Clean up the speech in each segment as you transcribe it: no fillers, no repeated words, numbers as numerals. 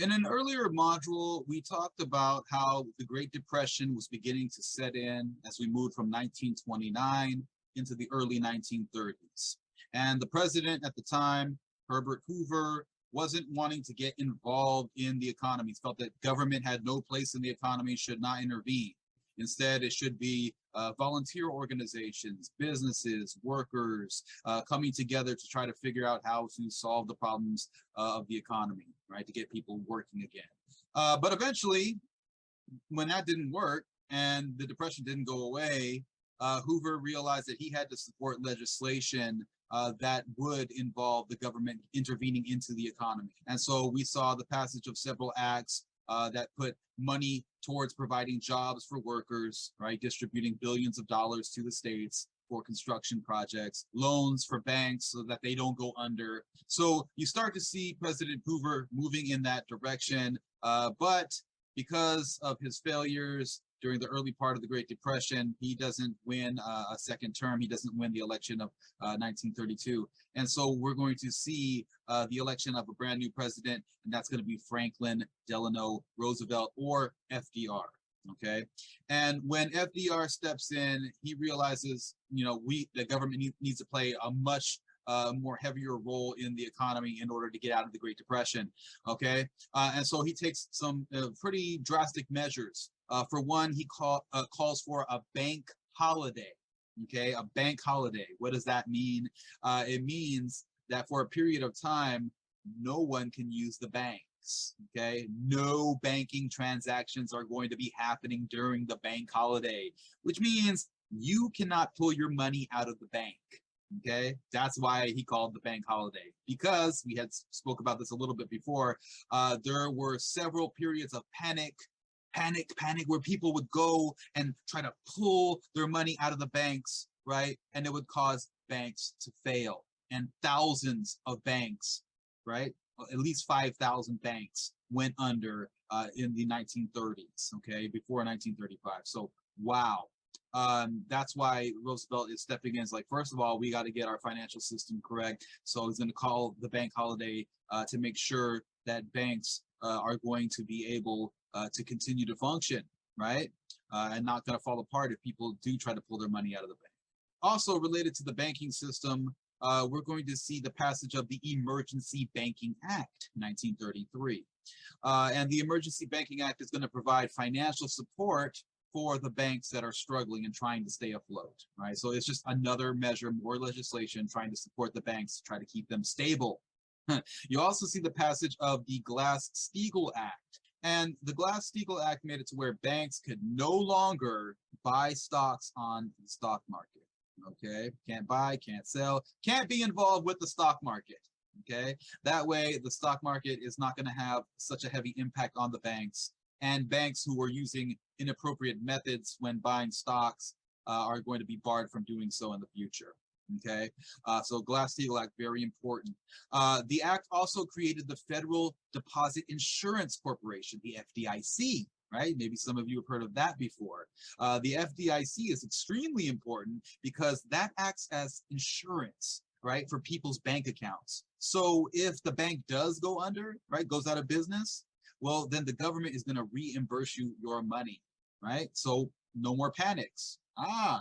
In an earlier module, we talked about how the Great Depression was beginning to set in as we moved from 1929 into the early 1930s. And the president at the time, Herbert Hoover, wasn't wanting to get involved in the economy. He felt that government had no place in the economy, should not intervene. Instead, it should be volunteer organizations, businesses, workers coming together to try to figure out how to solve the problems of the economy, right, to get people working again. But eventually, when that didn't work and the Depression didn't go away, Hoover realized that he had to support legislation that would involve the government intervening into the economy. And so we saw the passage of several acts that put money towards providing jobs for workers, right? Distributing billions of dollars to the states for construction projects, loans for banks so that they don't go under. So you start to see President Hoover moving in that direction, but because of his failures during the early part of the Great Depression, he doesn't win a second term. He doesn't win the election of 1932. And so we're going to see the election of a brand new president, and that's going to be Franklin Delano Roosevelt, or FDR. Okay. And when FDR steps in, he realizes, the government needs to play a much more heavier role in the economy in order to get out of the Great Depression. Okay. And so he takes some pretty drastic measures. For one, he calls for a bank holiday. Okay, a bank holiday. What does that mean? It means that for a period of time, no one can use the banks. Okay, no banking transactions are going to be happening during the bank holiday, which means you cannot pull your money out of the bank. Okay, that's why he called the bank holiday, because we had spoke about this a little bit before. There were several periods of panic, where people would go and try to pull their money out of the banks, right? And it would cause banks to fail. And thousands of banks, right? At least 5,000 banks went under in the 1930s, okay, before 1935. So, wow. That's why Roosevelt is stepping in. It's like, first of all, we got to get our financial system correct. So he's going to call the bank holiday to make sure that banks are going to be able to continue to function, right? And not going to fall apart if people do try to pull their money out of the bank. Also related to the banking system, we're going to see the passage of the Emergency Banking Act, 1933. And the Emergency Banking Act is going to provide financial support for the banks that are struggling and trying to stay afloat, right? So it's just another measure, more legislation trying to support the banks, try to keep them stable. You also see the passage of the Glass-Steagall Act. And the Glass-Steagall Act made it to where banks could no longer buy stocks on the stock market. Okay, can't buy, can't sell, can't be involved with the stock market. Okay, that way the stock market is not going to have such a heavy impact on the banks, and banks who are using inappropriate methods when buying stocks are going to be barred from doing so in the future. Okay, so Glass-Steagall Act, very important. The act also created the Federal Deposit Insurance Corporation, the FDIC, right? Maybe some of you have heard of that before. The FDIC is extremely important because that acts as insurance, right, for people's bank accounts. So if the bank does go under, right, goes out of business, well, then the government is going to reimburse you your money, right? So no more panics.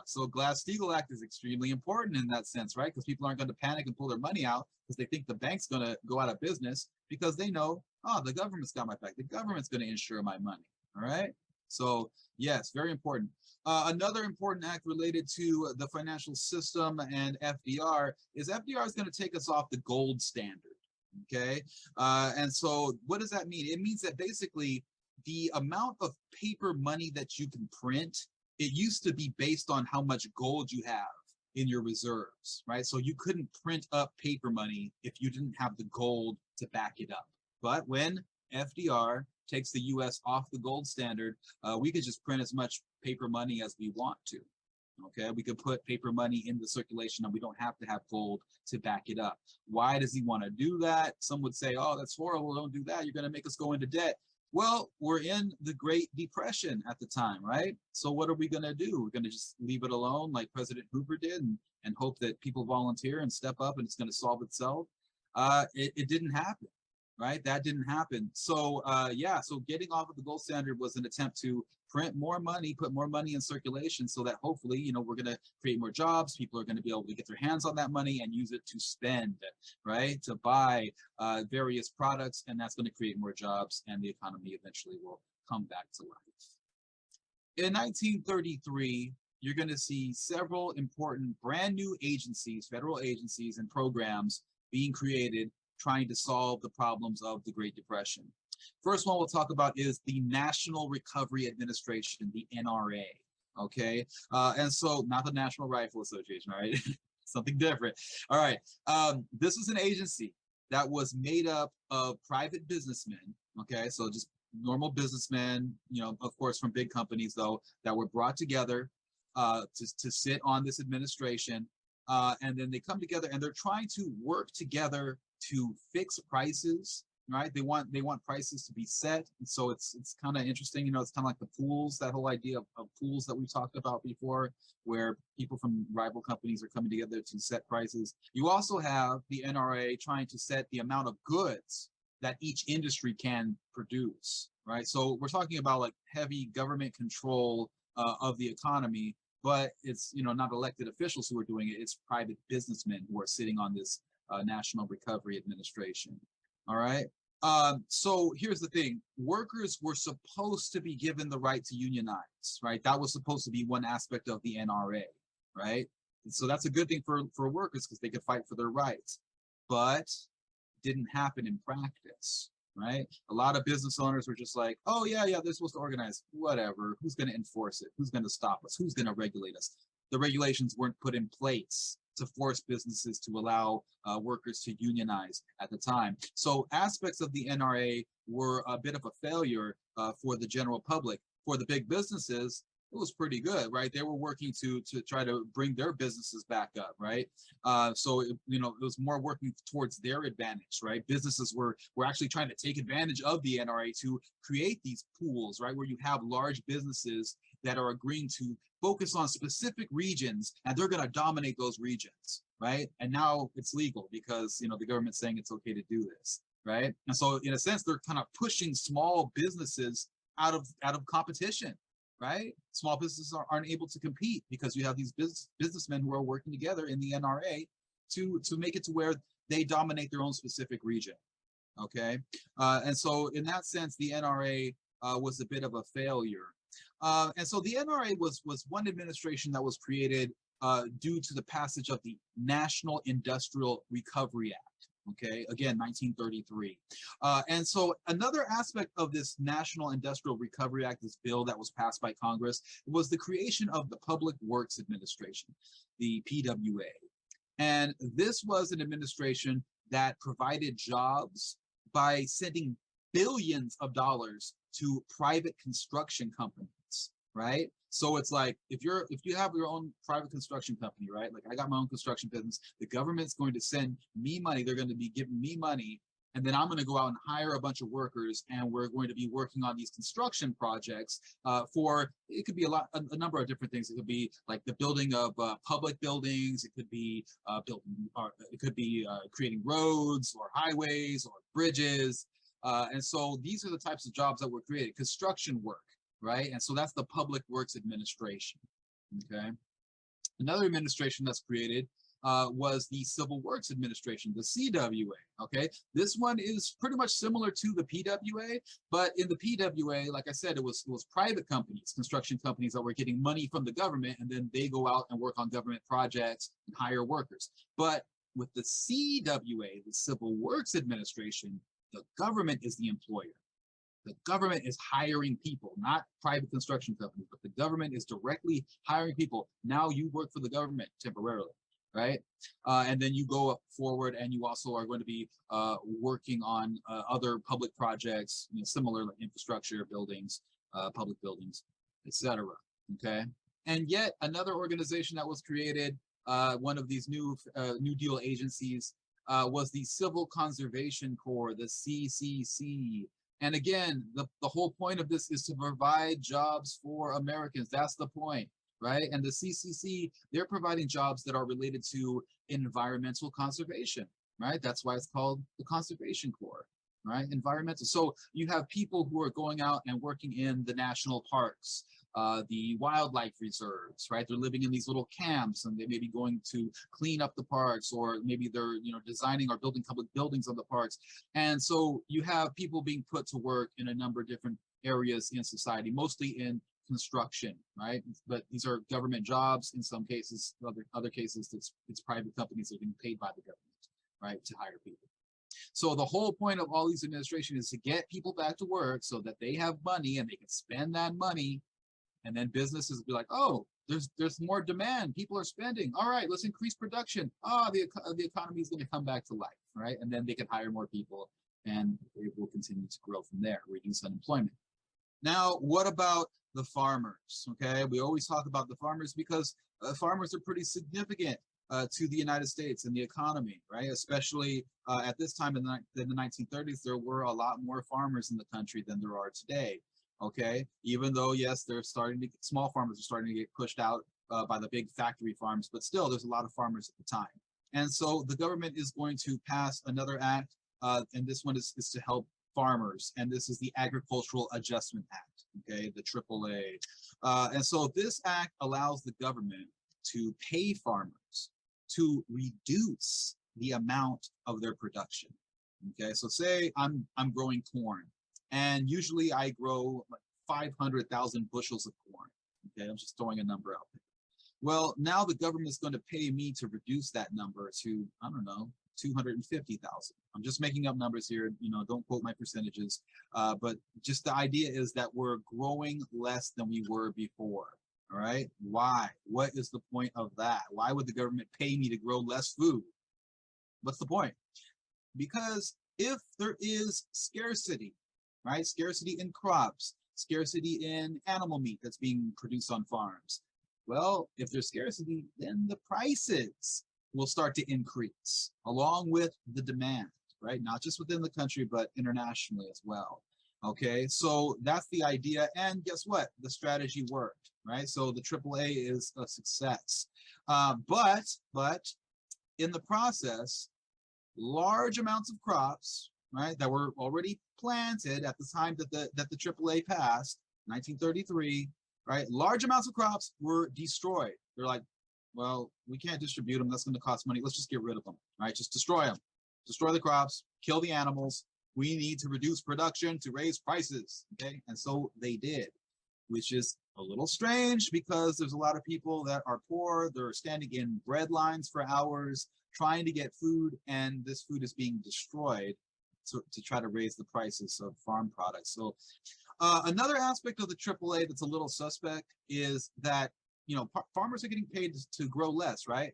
So Glass-Steagall Act is extremely important in that sense, right? Because people aren't going to panic and pull their money out because they think the bank's going to go out of business, because they know, the government's got my back. The government's going to insure my money, all right? So yes, very important. Another important act related to the financial system and FDR is going to take us off the gold standard, okay? And so what does that mean? It means that basically the amount of paper money that you can print, it used to be based on how much gold you have in your reserves, right? So you couldn't print up paper money if you didn't have the gold to back it up. But when FDR takes the US off the gold standard, we could just print as much paper money as we want to. Okay, we could put paper money into circulation and we don't have to have gold to back it up. Why does he want to do that? Some would say, oh, that's horrible, don't do that, you're going to make us go into debt. Well, we're in the Great Depression at the time, right? So what are we going to do? We're going to just leave it alone like President Hoover did and hope that people volunteer and step up and it's going to solve itself? It didn't happen, right? That didn't happen. So yeah, so getting off of the gold standard was an attempt to print more money, put more money in circulation so that hopefully, we're going to create more jobs. People are going to be able to get their hands on that money and use it to spend, right? To buy various products, and that's going to create more jobs, and the economy eventually will come back to life. In 1933, you're going to see several important brand new agencies, federal agencies and programs being created trying to solve the problems of the Great Depression. First one we'll talk about is the National Recovery Administration, the NRA. Okay, and so not the National Rifle Association, all right? Something different. All right, this is an agency that was made up of private businessmen. Okay, so just normal businessmen, of course, from big companies though, that were brought together to sit on this administration, and then they come together and they're trying to work together to fix prices, right? They want prices to be set, and so it's kind of interesting. It's kind of like the pools, that whole idea of pools that we talked about before, where people from rival companies are coming together to set prices. You also have the NRA trying to set the amount of goods that each industry can produce, right? So we're talking about like heavy government control of the economy, but it's not elected officials who are doing it. It's private businessmen who are sitting on this National Recovery Administration. All right. So here's the thing: workers were supposed to be given the right to unionize, right? That was supposed to be one aspect of the NRA, right? And so that's a good thing for workers because they could fight for their rights, but didn't happen in practice, right? A lot of business owners were just like, oh yeah, they're supposed to organize, whatever. Who's going to enforce it? Who's going to stop us? Who's going to regulate us? The regulations weren't put in place to force businesses to allow workers to unionize at the time. So aspects of the NRA were a bit of a failure for the general public. For the big businesses, it was pretty good, right? They were working to try to bring their businesses back up, right? So it was more working towards their advantage, right? Businesses were actually trying to take advantage of the NRA to create these pools, right, where you have large businesses that are agreeing to focus on specific regions, and they're going to dominate those regions, right? And now it's legal because the government's saying it's okay to do this, right? And so in a sense, they're kind of pushing small businesses out of competition, right? Small businesses aren't able to compete because you have these businessmen who are working together in the NRA to make it to where they dominate their own specific region. Okay, and so in that sense, the NRA was a bit of a failure. And so the NRA was one administration that was created due to the passage of the National Industrial Recovery Act. Okay, again, 1933. And so another aspect of this National Industrial Recovery Act, this bill that was passed by Congress, was the creation of the Public Works Administration, the PWA. And this was an administration that provided jobs by sending billions of dollars to private construction companies, right? So it's like if you have your own private construction company, right? Like I got my own construction business, the government's going to send me money. They're going to be giving me money, and then I'm going to go out and hire a bunch of workers, and we're going to be working on these construction projects for, it could be a number of different things. It could be like the building of public buildings. It could be creating roads or highways or bridges. And so these are the types of jobs that were created: construction work, right? And so that's the Public Works Administration. Okay. Another administration that's created was the Civil Works Administration, the CWA. Okay, this one is pretty much similar to the PWA, but in the PWA, like I said, it was private companies, construction companies that were getting money from the government, and then they go out and work on government projects and hire workers. But with the CWA, the Civil Works Administration, the government is the employer. The government is hiring people, not private construction companies, but the government is directly hiring people. Now you work for the government temporarily, right? And then you go forward, and you also are going to be working on other public projects, similar like infrastructure, buildings, public buildings, etc. Okay. And yet another organization that was created, one of these New Deal agencies, was the Civil Conservation Corps, the CCC. And again, the whole point of this is to provide jobs for Americans. That's the point, right? And the CCC, they're providing jobs that are related to environmental conservation, right? That's why it's called the Conservation Corps. right? Environmental. So you have people who are going out and working in the national parks, the wildlife reserves, right? They're living in these little camps, and they may be going to clean up the parks, or maybe they're designing or building public buildings on the parks. And so you have people being put to work in a number of different areas in society, mostly in construction, right? But these are government jobs in some cases. Other cases, it's private companies that are being paid by the government, right, to hire people. So the whole point of all these administration is to get people back to work so that they have money and they can spend that money, and then businesses be like, oh, there's more demand, people are spending, all right, let's increase production. The economy is going to come back to life, right? And then they can hire more people, and it will continue to grow from there, reduce unemployment. Now, what about the farmers? Okay, we always talk about the farmers because farmers are pretty significant to the United States and the economy, right? Especially at this time in the 1930s, there were a lot more farmers in the country than there are today. Okay, even though yes, they're starting to small farmers are starting to get pushed out by the big factory farms, but still, there's a lot of farmers at the time. And so the government is going to pass another act, and this one is to help farmers, and this is the Agricultural Adjustment Act, okay, the AAA. And so this act allows the government to pay farmers to reduce the amount of their production. Okay, so say I'm growing corn, and usually I grow like 500,000 bushels of corn. Okay, I'm just throwing a number out there. Well, now the government is going to pay me to reduce that number to, I don't know, 250,000. I'm just making up numbers here, don't quote my percentages. But just the idea is that we're growing less than we were before. All right. Why? What is the point of that? Why would the government pay me to grow less food? What's the point? Because if there is scarcity, right? Scarcity in crops, scarcity in animal meat that's being produced on farms. Well, if there's scarcity, then the prices will start to increase along with the demand, right? Not just within the country, but internationally as well. Okay, so that's the idea. And guess what? The strategy worked, right? So the AAA is a success. But in the process, large amounts of crops, right, that were already planted at the time that the AAA passed, 1933, right? Large amounts of crops were destroyed. They're like, well, we can't distribute them. That's going to cost money. Let's just get rid of them, right? Just destroy them. Destroy the crops, kill the animals. We need to reduce production to raise prices, okay? And so they did, which is a little strange because there's a lot of people that are poor. They're standing in bread lines for hours trying to get food, and this food is being destroyed to try to raise the prices of farm products. So another aspect of the AAA that's a little suspect is that farmers are getting paid to grow less, right?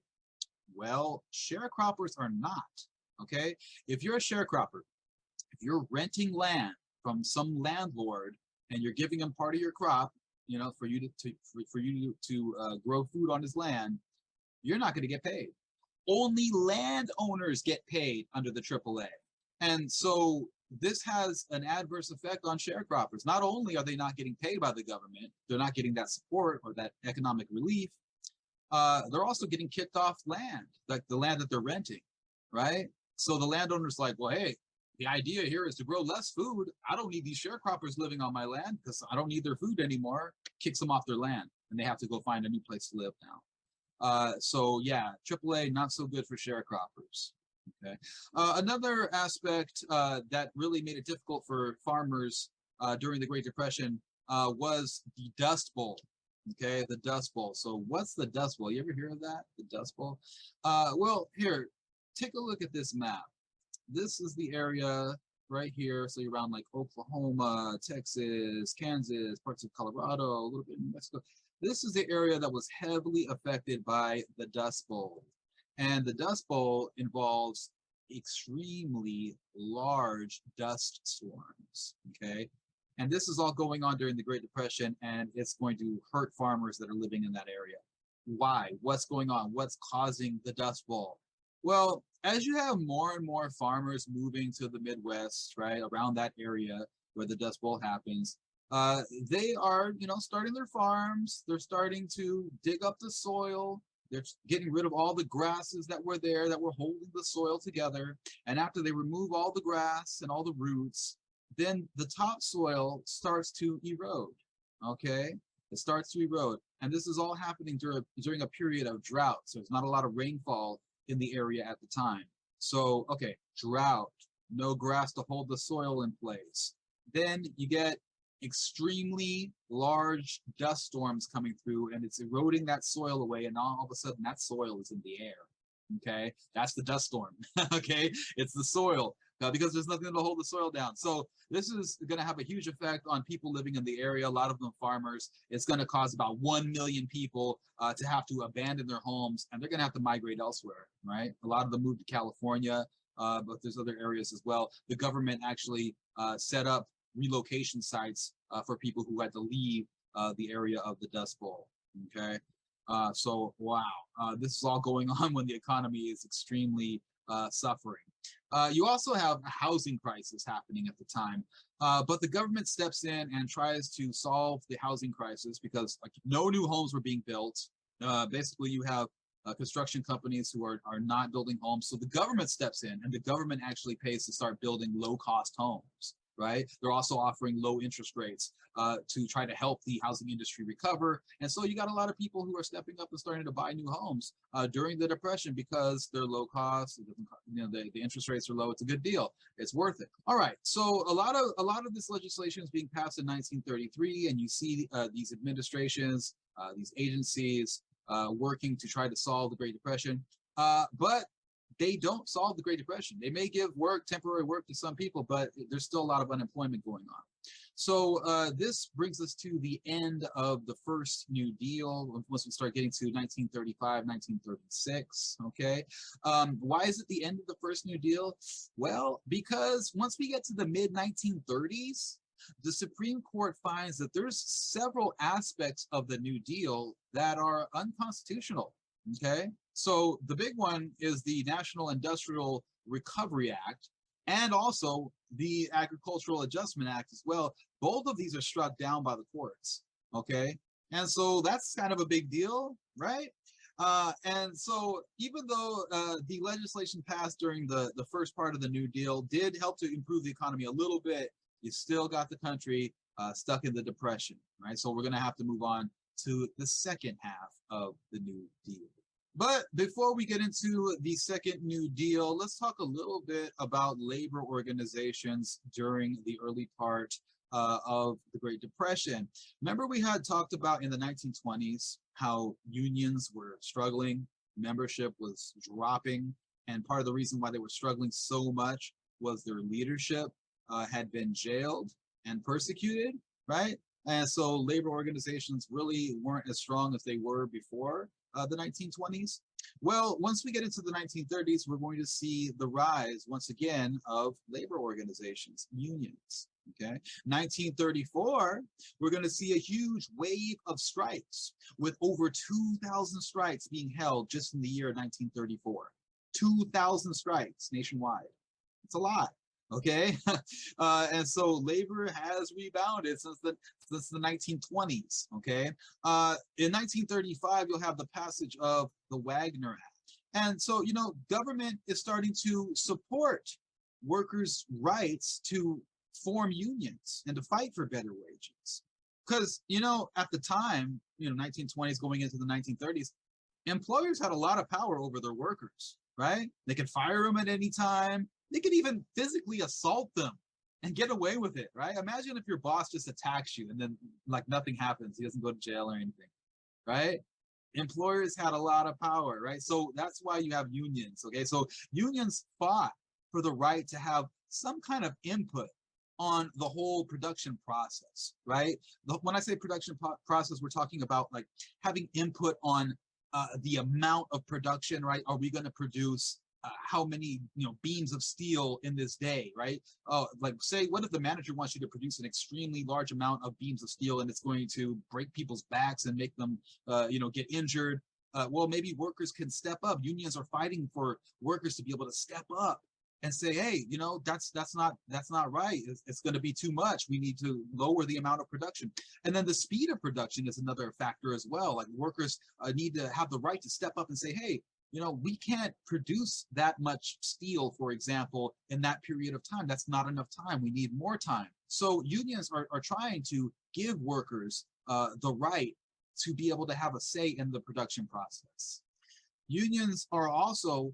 Well, sharecroppers are not. Okay, if you're a sharecropper, if you're renting land from some landlord and you're giving him part of your crop, for you to grow food on his land, you're not going to get paid. Only landowners get paid under the AAA, and so this has an adverse effect on sharecroppers. Not only are they not getting paid by the government, they're not getting that support or that economic relief, they're also getting kicked off land, like the land that they're renting, right? So the landowner's like, well, hey, the idea here is to grow less food. I don't need these sharecroppers living on my land because I don't need their food anymore. Kicks them off their land, and they have to go find a new place to live now. So yeah, AAA, not so good for sharecroppers. Okay. Another aspect that really made it difficult for farmers during the Great Depression was the Dust Bowl. Okay, the Dust Bowl. So what's the Dust Bowl? You ever hear of that? The Dust Bowl? Well, here, take a look at this map. This is the area right here. So you're around like Oklahoma, Texas, Kansas, parts of Colorado, a little bit in Mexico. This is the area that was heavily affected by the Dust Bowl. And the Dust Bowl involves extremely large dust storms, okay? And this is all going on during the Great Depression, and it's going to hurt farmers that are living in that area. Why? What's going on? What's causing the Dust Bowl? Well, as you have more and more farmers moving to the Midwest, right, around that area where the Dust Bowl happens, they are, starting their farms. They're starting to dig up the soil. They're getting rid of all the grasses that were there that were holding the soil together. And after they remove all the grass and all the roots, then the topsoil starts to erode. Okay, it starts to erode, and this is all happening during a period of drought. So there's not a lot of rainfall in the area at the time. So okay, drought, no grass to hold the soil in place. Then you get extremely large dust storms coming through, and it's eroding that soil away, and all of a sudden that soil is in the air. Okay, that's the dust storm. Okay, it's the soil because there's nothing to hold the soil down. So this is going to have a huge effect on people living in the area, a lot of them farmers. It's going to cause about 1 million people to have to abandon their homes, and they're going to have to migrate elsewhere, right? A lot of them moved to California, but there's other areas as well. The government actually set up relocation sites for people who had to leave the area of the Dust Bowl, okay? So, wow, this is all going on when the economy is extremely suffering. You also have a housing crisis happening at the time, but the government steps in and tries to solve the housing crisis because like, no new homes were being built. Basically, you have construction companies who are not building homes. So the government steps in and the government actually pays to start building low-cost homes, right? They're also offering low interest rates to try to help the housing industry recover. And so you got a lot of people who are stepping up and starting to buy new homes during the Depression because they're low cost. You know, the interest rates are low. It's a good deal. It's worth it. All right. So a lot of this legislation is being passed in 1933, and you see these administrations, these agencies working to try to solve the Great Depression. But they don't solve the Great Depression. They may give temporary work to some people, but there's still a lot of unemployment going on. So this brings us to the end of the first New Deal, once we start getting to 1935, 1936, okay? Why is it the end of the first New Deal? Well, because once we get to the mid-1930s, the Supreme Court finds that there's several aspects of the New Deal that are unconstitutional, okay? So the big one is the National Industrial Recovery Act and also the Agricultural Adjustment Act as well. Both of these are struck down by the courts, okay? And so that's kind of a big deal, right? And so even though the legislation passed during the first part of the New Deal did help to improve the economy a little bit, you still got the country stuck in the Depression, right? So we're gonna have to move on to the second half of the New Deal. But before we get into the second New Deal, let's talk a little bit about labor organizations during the early part of the Great Depression. Remember we had talked about in the 1920s how unions were struggling, membership was dropping, and part of the reason why they were struggling so much was their leadership had been jailed and persecuted, right? And so labor organizations really weren't as strong as they were before the 1920s. Well, once we get into the 1930s, we're going to see the rise once again of labor organizations, unions. Okay, 1934, we're going to see a huge wave of strikes with over 2,000 strikes being held just in the year 1934. 2,000 strikes nationwide. It's a lot. Okay, and so labor has rebounded since the 1920s. Okay, in 1935 you'll have the passage of the Wagner Act, and so you know government is starting to support workers' rights to form unions and to fight for better wages, because you know at the time, you know 1920s going into the 1930s, employers had a lot of power over their workers, right? They could fire them at any time. They could even physically assault them and get away with it, right? Imagine if your boss just attacks you and then like nothing happens. He doesn't go to jail or anything, right? Employers had a lot of power, right? So that's why you have unions, okay? So unions fought for the right to have some kind of input on the whole production process, right? When I say production process, we're talking about like having input on the amount of production, right? Are we going to produce how many beams of steel in this day, right? Like say, what if the manager wants you to produce an extremely large amount of beams of steel and it's going to break people's backs and make them get injured? Well, maybe workers can step up. Unions are fighting for workers to be able to step up and say, hey, that's not right. It's going to be too much. We need to lower the amount of production. And then the speed of production is another factor as well. Like workers need to have the right to step up and say, hey, we can't produce that much steel, for example, in that period of time. That's not enough time. We need more time. So unions are trying to give workers the right to be able to have a say in the production process. Unions are also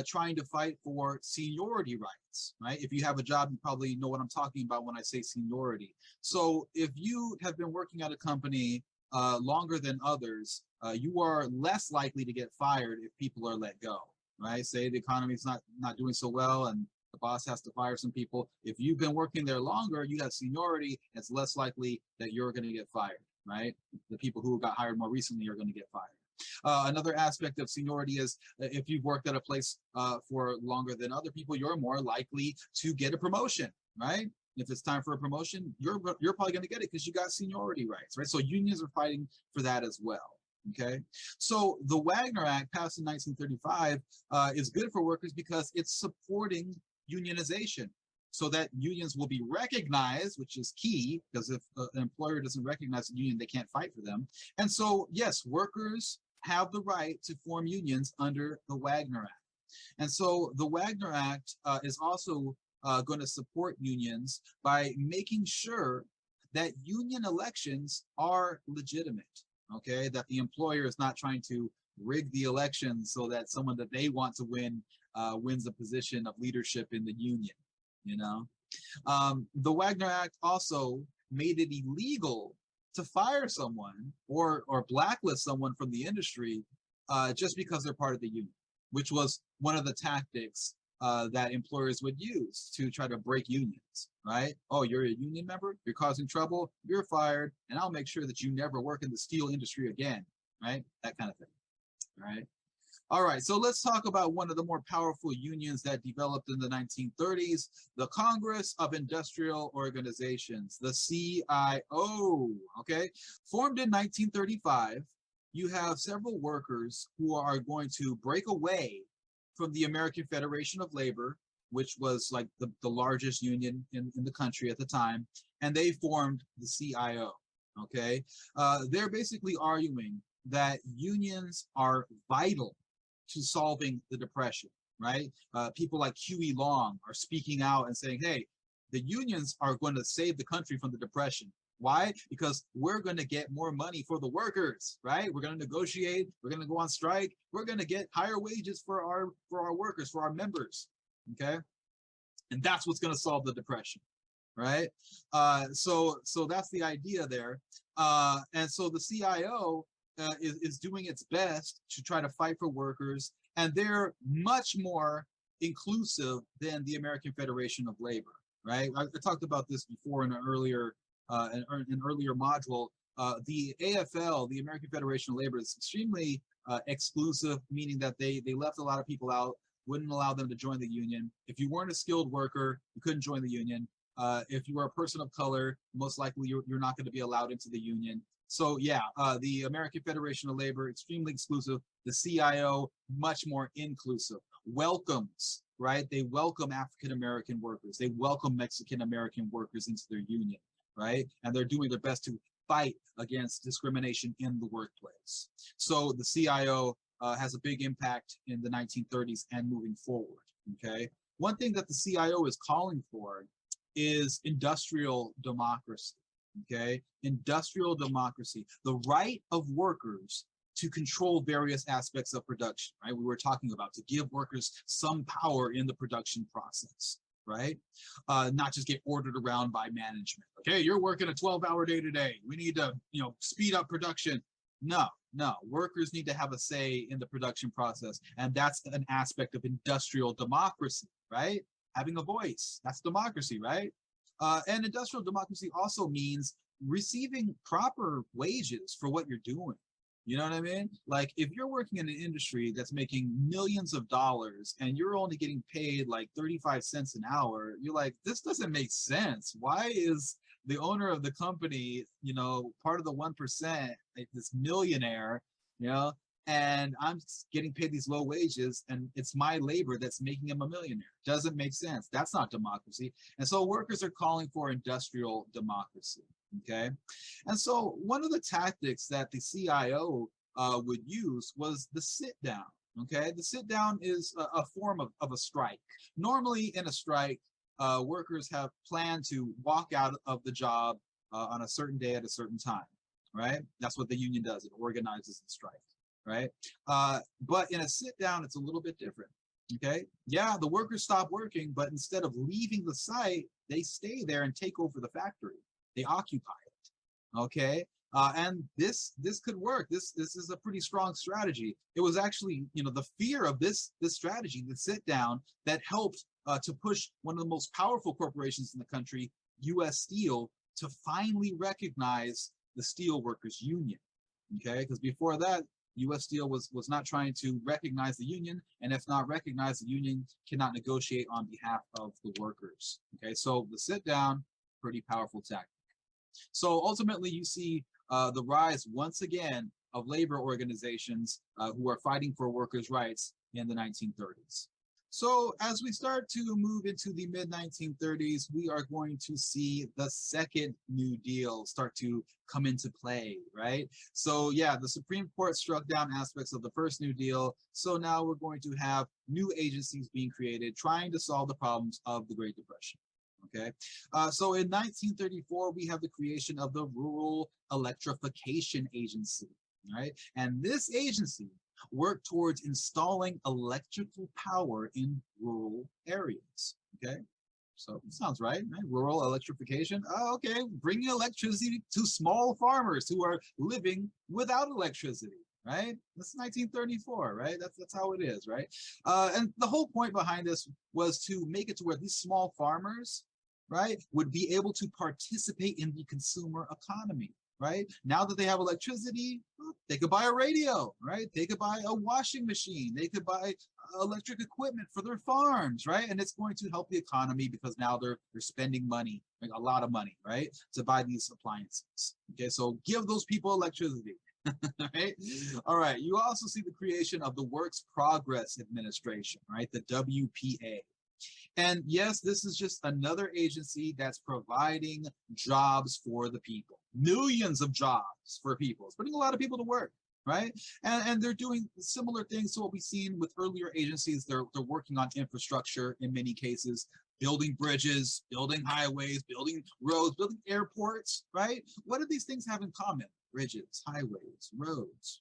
trying to fight for seniority rights, right? If you have a job, you probably know what I'm talking about when I say seniority. So if you have been working at a company longer than others, you are less likely to get fired if people are let go, right? Say the economy is not doing so well and the boss has to fire some people. If you've been working there longer, you have seniority, it's less likely that you're going to get fired, right? The people who got hired more recently are going to get fired. Another aspect of seniority is if you've worked at a place for longer than other people, you're more likely to get a promotion, right? If it's time for a promotion, you're probably going to get it because you got seniority rights, right? So unions are fighting for that as well. Okay, so the Wagner Act, passed in 1935, is good for workers because it's supporting unionization, so that unions will be recognized, which is key, because if an employer doesn't recognize a union, they can't fight for them. And so, yes, workers have the right to form unions under the Wagner Act. And so the Wagner Act is also going to support unions by making sure that union elections are legitimate, okay? That the employer is not trying to rig the election so that someone that they want to win wins a position of leadership in the union, The Wagner Act also made it illegal to fire someone or blacklist someone from the industry just because they're part of the union, which was one of the tactics that employers would use to try to break unions, right? Oh, you're a union member, you're causing trouble, you're fired, and I'll make sure that you never work in the steel industry again, right? That kind of thing, right? All right, so let's talk about one of the more powerful unions that developed in the 1930s, the Congress of Industrial Organizations, the CIO, okay? Formed in 1935, you have several workers who are going to break away from the American Federation of Labor, which was like the largest union in the country at the time, and they formed the CIO, okay? They're basically arguing that unions are vital to solving the Depression, right? People like Huey Long are speaking out and saying, hey, the unions are going to save the country from the Depression. Why? Because we're going to get more money for the workers, right? We're going to negotiate. We're going to go on strike. We're going to get higher wages for our workers, for our members, okay? And that's what's going to solve the Depression, right? So that's the idea there. And so the CIO is doing its best to try to fight for workers, and they're much more inclusive than the American Federation of Labor, right? I talked about this before in an earlier module. The AFL, the American Federation of Labor, is extremely exclusive, meaning that they left a lot of people out, wouldn't allow them to join the union. If you weren't a skilled worker, you couldn't join the union. If you were a person of color, most likely you're not going to be allowed into the union. So yeah, the American Federation of Labor, extremely exclusive. The CIO, much more inclusive. Welcomes, right? They welcome African-American workers. They welcome Mexican-American workers into their union, right? And they're doing their best to fight against discrimination in the workplace. So the CIO has a big impact in the 1930s and moving forward, okay? One thing that the CIO is calling for is industrial democracy. Okay, industrial democracy, the right of workers to control various aspects of production, right? We were talking about to give workers some power in the production process, right? Not just get ordered around by management. Okay, you're working a 12-hour day today. We need to, speed up production. No, workers need to have a say in the production process, and that's an aspect of industrial democracy, right? Having a voice, that's democracy, right? And industrial democracy also means receiving proper wages for what you're doing. You know what I mean? Like if you're working in an industry that's making millions of dollars and you're only getting paid like 35 cents an hour, you're like, this doesn't make sense. Why is the owner of the company, part of the 1%, like this millionaire, and I'm getting paid these low wages, and it's my labor that's making him a millionaire. Doesn't make sense. That's not democracy. And so workers are calling for industrial democracy. Okay. And so one of the tactics that the CIO would use was the sit down. Okay. The sit down is a form of a strike. Normally, in a strike, workers have planned to walk out of the job on a certain day at a certain time, right? That's what the union does. It organizes the strike, right? But in a sit down, it's a little bit different. Okay. Yeah, the workers stop working, but instead of leaving the site, they stay there and take over the factory. They occupy it. Okay. And this could work. This is a pretty strong strategy. It was actually, the fear of this strategy, the sit down, that helped to push one of the most powerful corporations in the country, U.S. Steel, to finally recognize the steel workers union. Okay, because before that, U.S. Steel was not trying to recognize the union, and if not recognized, the union cannot negotiate on behalf of the workers. Okay, so the sit down, pretty powerful tactic. So ultimately, you see the rise once again of labor organizations who are fighting for workers' rights in the 1930s. So as we start to move into the mid-1930s, we are going to see the second New Deal start to come into play, right? So yeah, the Supreme Court struck down aspects of the first New Deal. So now we're going to have new agencies being created trying to solve the problems of the Great Depression. Okay, so in 1934, we have the creation of the Rural Electrification Agency, right? And this agency worked towards installing electrical power in rural areas. Okay, so it sounds right? Rural electrification. Oh, okay, bringing electricity to small farmers who are living without electricity. Right, that's 1934. Right, that's how it is. Right, and the whole point behind this was to make it to where these small farmers, right, would be able to participate in the consumer economy. Right, now that they have electricity, they could buy a radio, right? They could buy a washing machine. They could buy electric equipment for their farms, right? And it's going to help the economy because now they're spending money, like a lot of money, right, to buy these appliances. Okay, so give those people electricity. Right? All right. You also see the creation of the Works Progress Administration, right? The WPA. And yes, this is just another agency that's providing jobs for the people, millions of jobs for people. It's putting a lot of people to work, right? And they're doing similar things to what we've seen with earlier agencies. They're working on infrastructure in many cases, building bridges, building highways, building roads, building airports, right? What do these things have in common? Bridges, highways, roads.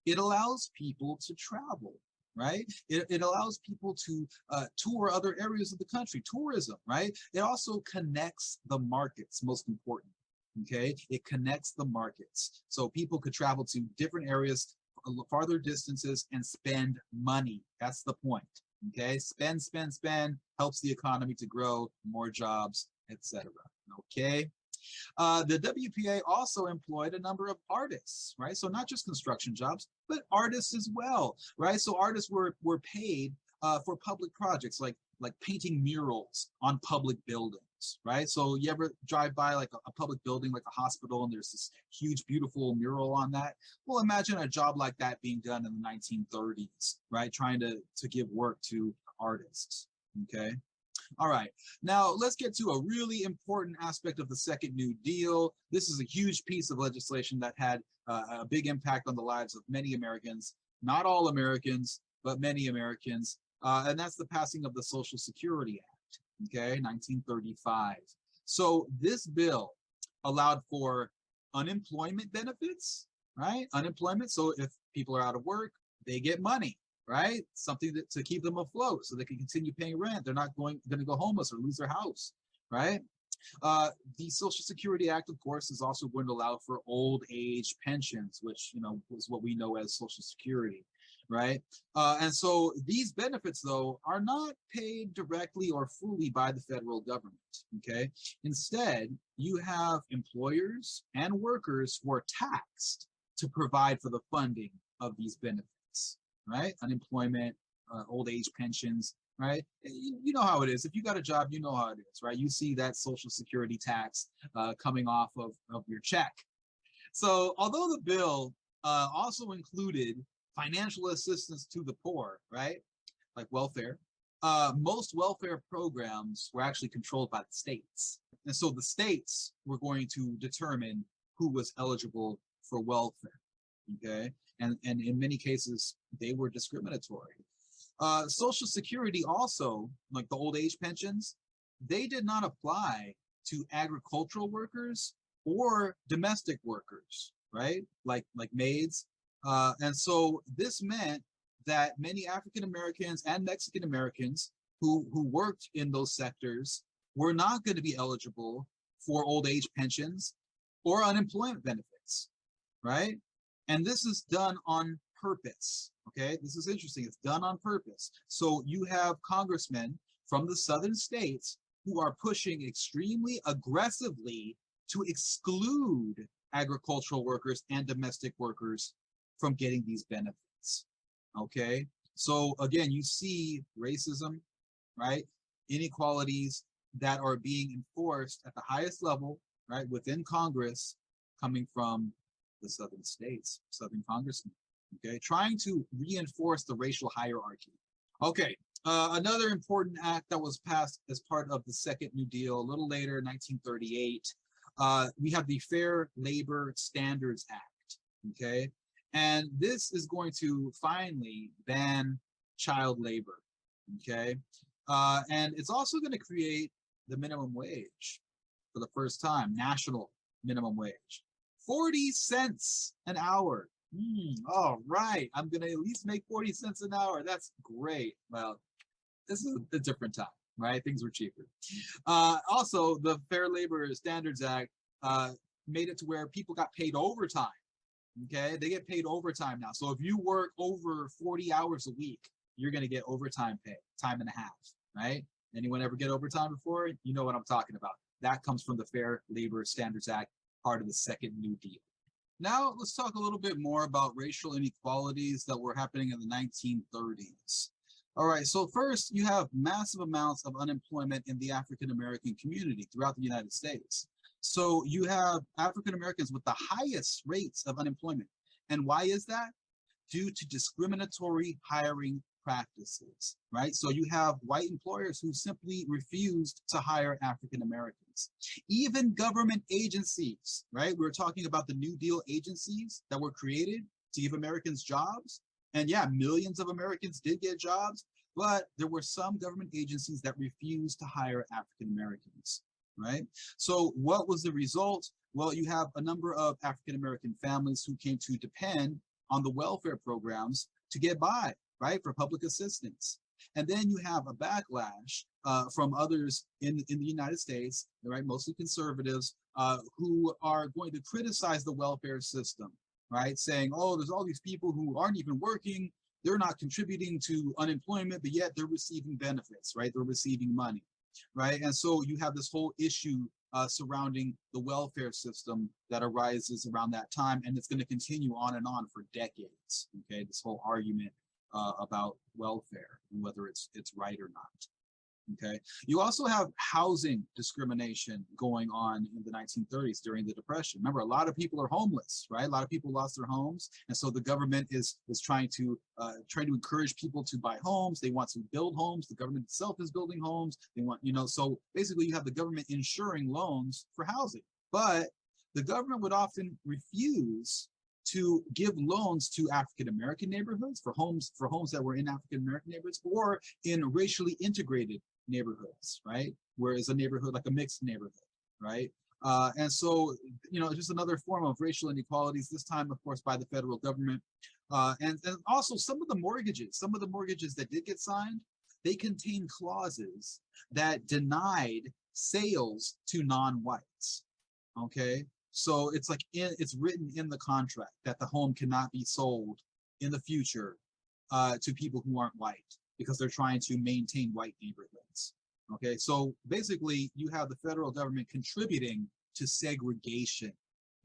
It allows people to travel, right? It allows people to tour other areas of the country, tourism, right? It also connects the markets, most important, okay? It connects the markets. So people could travel to different areas, farther distances, and spend money. That's the point, okay? Spend, spend, spend, helps the economy to grow, more jobs, etc. Okay? The WPA also employed a number of artists, right? So not just construction jobs, but artists as well, right? So artists were paid for public projects like painting murals on public buildings, right? So you ever drive by like a public building, like a hospital, and there's this huge, beautiful mural on that? Well, imagine a job like that being done in the 1930s, right? Trying to give work to artists, okay? All right, now let's get to a really important aspect of the Second New Deal. This is a huge piece of legislation that had a big impact on the lives of many Americans, not all Americans, but many Americans, and that's the passing of the Social Security Act, okay, 1935. So this bill allowed for unemployment benefits, right? Unemployment, so if people are out of work, they get money, right? Something to keep them afloat so they can continue paying rent. They're not going to go homeless or lose their house, right? The Social Security Act, of course, is also going to allow for old age pensions, which, is what we know as Social Security, right? And so these benefits, though, are not paid directly or fully by the federal government, okay? Instead, you have employers and workers who are taxed to provide for the funding of these benefits, right? Unemployment, old age pensions, right? You know how it is. If you got a job, you know how it is, right? You see that Social Security tax coming off of your check. So although the bill also included financial assistance to the poor, right? Like welfare. Most welfare programs were actually controlled by the states. And so the states were going to determine who was eligible for welfare. Okay. And in many cases, they were discriminatory. Social Security also, like the old age pensions, they did not apply to agricultural workers or domestic workers, right? Like maids. And so this meant that many African Americans and Mexican Americans who worked in those sectors were not going to be eligible for old age pensions or unemployment benefits, right? And this is done on purpose. Okay, this is interesting. It's done on purpose. So you have congressmen from the southern states who are pushing extremely aggressively to exclude agricultural workers and domestic workers from getting these benefits. Okay, so again, you see racism, right? Inequalities that are being enforced at the highest level, right, within Congress, coming from the southern states, southern congressmen, okay, trying to reinforce the racial hierarchy. Okay, another important act that was passed as part of the Second New Deal, a little later, 1938, we have the Fair Labor Standards Act, okay? And this is going to finally ban child labor, okay? And it's also going to create the minimum wage for the first time, national minimum wage. 40 cents an hour. All right, I'm going to at least make 40 cents an hour. That's great. Well, this is a different time, right? Things were cheaper. Also, the Fair Labor Standards Act made it to where people got paid overtime. Okay, they get paid overtime now. So if you work over 40 hours a week, you're going to get overtime pay, time and a half, right? Anyone ever get overtime before? You know what I'm talking about. That comes from the Fair Labor Standards Act, part of the Second New Deal. Now, let's talk a little bit more about racial inequalities that were happening in the 1930s. All right, so first, you have massive amounts of unemployment in the African American community throughout the United States. So you have African Americans with the highest rates of unemployment. And why is that? Due to discriminatory hiring practices, right? So you have white employers who simply refused to hire African Americans. Even government agencies, right? We were talking about the New Deal agencies that were created to give Americans jobs. And yeah, millions of Americans did get jobs, but there were some government agencies that refused to hire African Americans, right? So what was the result? Well, you have a number of African American families who came to depend on the welfare programs to get by, right, for public assistance. And then you have a backlash from others in the United States, right, mostly conservatives, who are going to criticize the welfare system, right, saying, oh, there's all these people who aren't even working, they're not contributing to unemployment, but yet they're receiving benefits, right, they're receiving money, right? And so you have this whole issue surrounding the welfare system that arises around that time, and it's going to continue on and on for decades, okay, this whole argument about welfare and whether it's right or not. Okay, you also have housing discrimination going on in the 1930s during the Depression. Remember, a lot of people are homeless, right? A lot of people lost their homes, and so the government is trying to encourage people to buy homes. They want to build homes. The government itself is building homes. They want, so basically you have the government insuring loans for housing, but the government would often refuse to give loans to African American neighborhoods for homes that were in African American neighborhoods or in racially integrated neighborhoods, right? Whereas a neighborhood like a mixed neighborhood, right? And so, just another form of racial inequalities, this time, of course, by the federal government. And also some of the mortgages that did get signed, they contain clauses that denied sales to non-whites, okay? So it's like it's written in the contract that the home cannot be sold in the future to people who aren't white because they're trying to maintain white neighborhoods. Okay, so basically you have the federal government contributing to segregation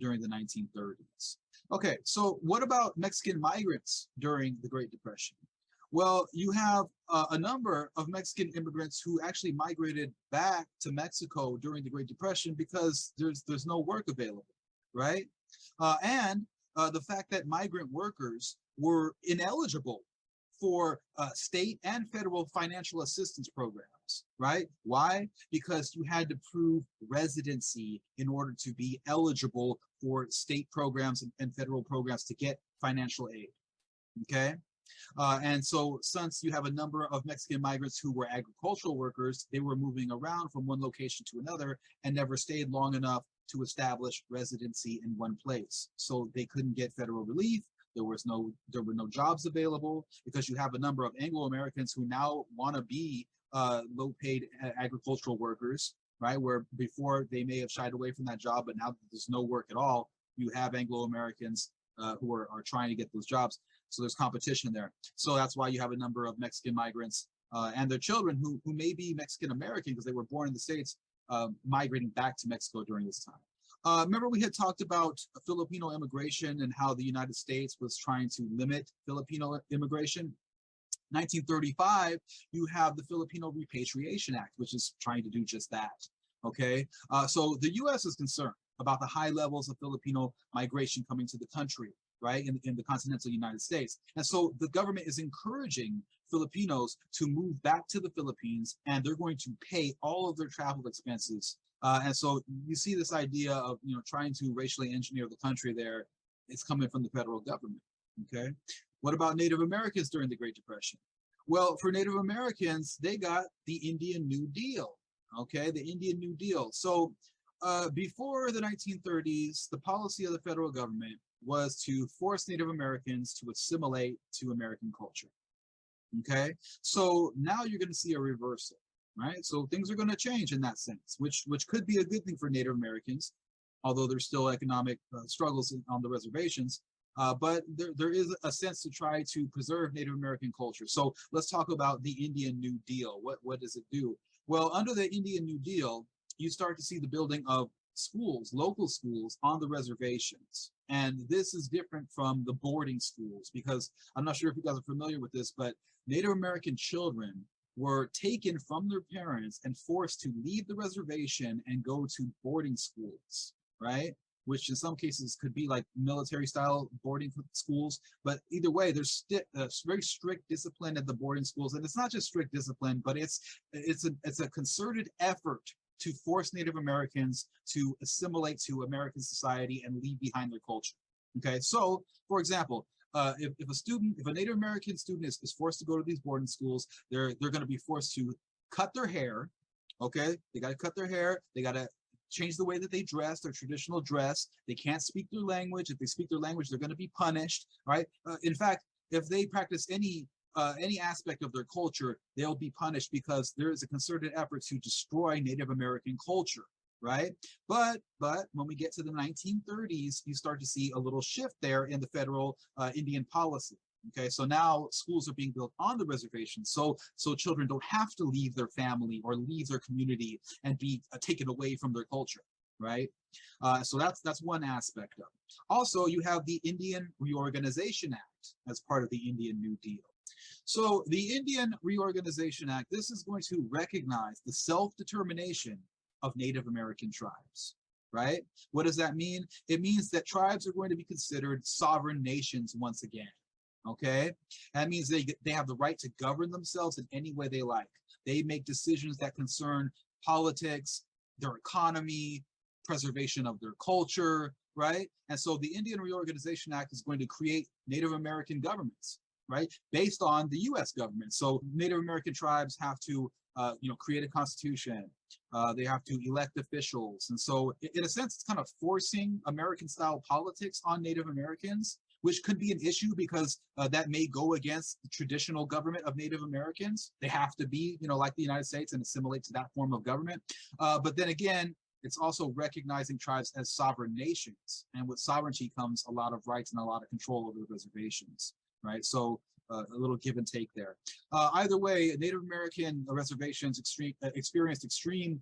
during the 1930s. Okay, so what about Mexican migrants during the Great Depression? Well, you have a number of Mexican immigrants who actually migrated back to Mexico during the Great Depression because there's no work available, right? And the fact that migrant workers were ineligible for state and federal financial assistance programs, right? Why? Because you had to prove residency in order to be eligible for state programs and federal programs to get financial aid, okay? And so since you have a number of Mexican migrants who were agricultural workers, they were moving around from one location to another and never stayed long enough to establish residency in one place. So they couldn't get federal relief. There were no jobs available because you have a number of Anglo-Americans who now want to be low-paid agricultural workers, right? Where before they may have shied away from that job, but now there's no work at all. You have Anglo-Americans who are trying to get those jobs. So there's competition there. So that's why you have a number of Mexican migrants and their children who may be Mexican American because they were born in the States, migrating back to Mexico during this time. Remember we had talked about Filipino immigration and how the United States was trying to limit Filipino immigration. 1935, you have the Filipino Repatriation Act, which is trying to do just that. Okay, so the U.S. is concerned about the high levels of Filipino migration coming to the country, right, in the continental United States. And so the government is encouraging Filipinos to move back to the Philippines, and they're going to pay all of their travel expenses. And so you see this idea of, trying to racially engineer the country there. It's coming from the federal government, okay? What about Native Americans during the Great Depression? Well, for Native Americans, they got the Indian New Deal, okay? The Indian New Deal. So before the 1930s, the policy of the federal government was to force Native Americans to assimilate to American culture, okay? So now you're going to see a reversal, right? So things are going to change in that sense, which could be a good thing for Native Americans, although there's still economic struggles on the reservations. But there is a sense to try to preserve Native American culture. So let's talk about the Indian New Deal. What does it do? Well, under the Indian New Deal, you start to see the building of schools, local schools on the reservations. And this is different from the boarding schools because I'm not sure if you guys are familiar with this, but Native American children were taken from their parents and forced to leave the reservation and go to boarding schools, right? Which in some cases could be like military style boarding schools. But either way, there's very strict discipline at the boarding schools. And it's not just strict discipline, but it's a concerted effort to force Native Americans to assimilate to American society and leave behind their culture. Okay, so for example, if a Native American student is forced to go to these boarding schools, they're going to be forced to cut their hair. Okay, they got to cut their hair. They got to change the way that they dress, their traditional dress. They can't speak their language. If they speak their language, they're going to be punished. Right? In fact, if they practice any aspect of their culture, they'll be punished because there is a concerted effort to destroy Native American culture, right? But when we get to the 1930s, you start to see a little shift there in the federal Indian policy. Okay, so now schools are being built on the reservation, so children don't have to leave their family or leave their community and be taken away from their culture, right? So that's one aspect of it. Also, you have the Indian Reorganization Act as part of the Indian New Deal. So the Indian Reorganization Act, this is going to recognize the self-determination of Native American tribes, right? What does that mean? It means that tribes are going to be considered sovereign nations once again, okay? That means they have the right to govern themselves in any way they like. They make decisions that concern politics, their economy, preservation of their culture, right? And so the Indian Reorganization Act is going to create Native American governments, right, based on the U.S. government. So Native American tribes have to, create a constitution. They have to elect officials. And so in a sense, it's kind of forcing American-style politics on Native Americans, which could be an issue because that may go against the traditional government of Native Americans. They have to be, like the United States and assimilate to that form of government. But then again, it's also recognizing tribes as sovereign nations. And with sovereignty comes a lot of rights and a lot of control over the reservations. Right, so a little give and take there. Either way, Native American reservations experienced extreme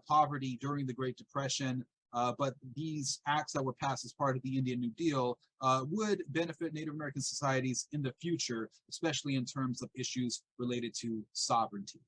poverty during the Great Depression, but these acts that were passed as part of the Indian New Deal would benefit Native American societies in the future, especially in terms of issues related to sovereignty.